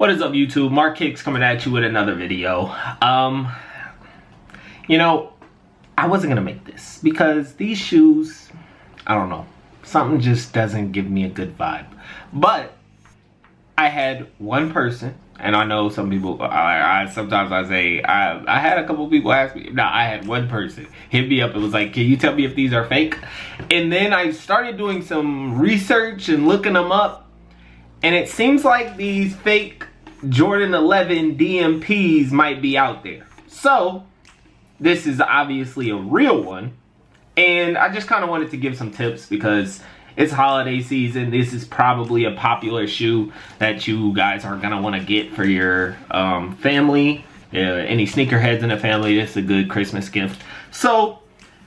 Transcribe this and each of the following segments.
What is up, YouTube? Mark Hicks coming at you with another video. You know, I wasn't gonna make this because these shoes, I don't know, something just doesn't give me a good vibe. But I had one person, and I know some people, sometimes I say, I had a couple people ask me, no, I had one person hit me up and was like, can you tell me if these are fake? And then I started doing some research and looking them up, and it seems like these fake Jordan 11 DMPs might be out there. So this is obviously a real one, and I just kind of wanted to give some tips because it's holiday season. This is probably a popular shoe that you guys are gonna want to get for your family. Any sneakerheads in the family, this is a good Christmas gift. So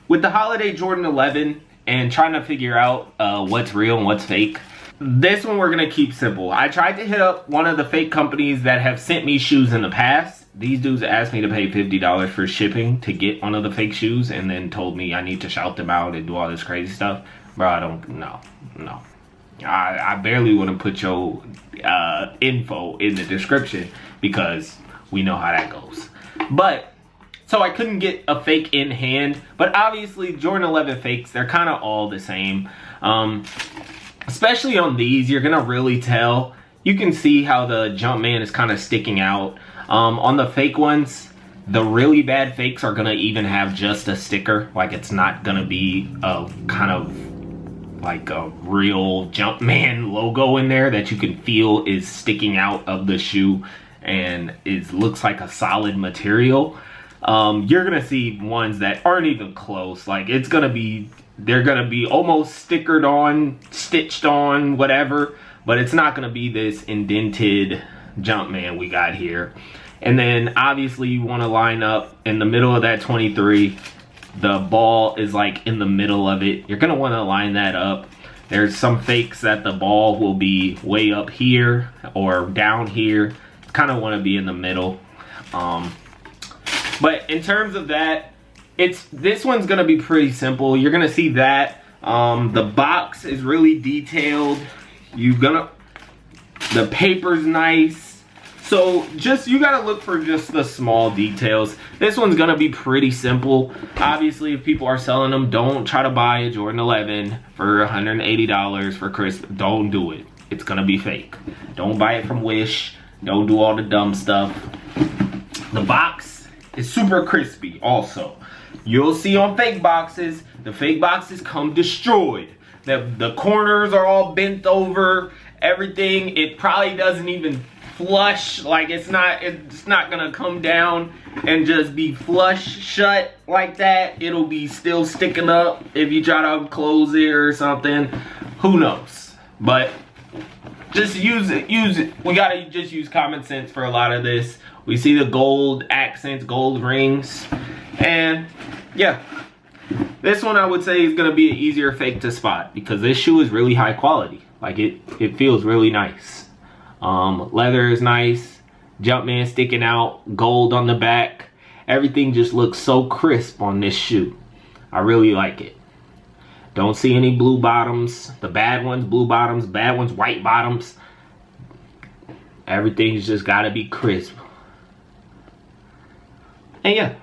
with the holiday Jordan 11 and trying to figure out what's real and what's fake, this one we're gonna keep simple. I tried to hit up one of the fake companies that have sent me shoes in the past. These dudes asked me to pay $50 for shipping to get one of the fake shoes, and then told me I need to shout them out and do all this crazy stuff. Bro, I don't, no. I barely want to put your info in the description because we know how that goes. But, so I couldn't get a fake in hand, but obviously Jordan 11 fakes, they're kind of all the same. Especially on these, you're gonna really tell. You can see how the Jumpman is kind of sticking out. On the fake ones, the really bad fakes are gonna even have just a sticker. Like, it's not gonna be a kind of like a real Jumpman logo in there that you can feel is sticking out of the shoe and it looks like a solid material. You're gonna see ones that aren't even close. Like, it's gonna be, they're gonna be almost stickered on, stitched on, whatever, but it's not gonna be this indented Jumpman we got here. And then obviously you want to line up in the middle of that 23. The ball is like in the middle of it. You're gonna want to line that up. There's some fakes that the ball will be way up here or down here. Kind of want to be in the middle. But in terms of that, this one's gonna be pretty simple. You're gonna see that the box is really detailed. The paper's nice. So just, you gotta look for just the small details. This one's gonna be pretty simple. Obviously, if people are selling them, don't try to buy a Jordan 11 for $180 for Christmas. Don't do it. It's gonna be fake. Don't buy it from Wish. Don't do all the dumb stuff. The box is super crispy also. You'll see on fake boxes, the fake boxes come destroyed. The corners are all bent over, everything. It probably doesn't even flush. Like, it's not gonna come down and just be flush shut like that. It'll be still sticking up if you try to close it or something. Who knows? But just use it. We gotta just use common sense for a lot of this. We see the gold accents, gold rings, and yeah, this one I would say is gonna be an easier fake to spot because this shoe is really high quality. Like, it feels really nice. Leather is nice. Jumpman sticking out, gold on the back. Everything just looks so crisp on this shoe. I really like it. Don't see any blue bottoms. The bad ones, blue bottoms. Bad ones, white bottoms. Everything's just gotta be crisp. And yeah,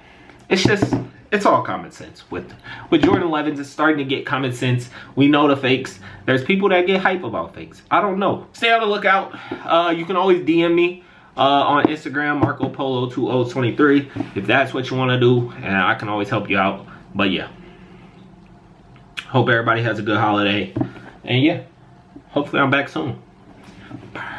it's all common sense. With Jordan 11s, it's starting to get common sense. We know the fakes. There's people that get hype about fakes. I don't know. Stay on the lookout. You can always DM me on Instagram, MarcoPolo2023, if that's what you want to do, and I can always help you out. But yeah, hope everybody has a good holiday. And yeah, hopefully I'm back soon. Bye.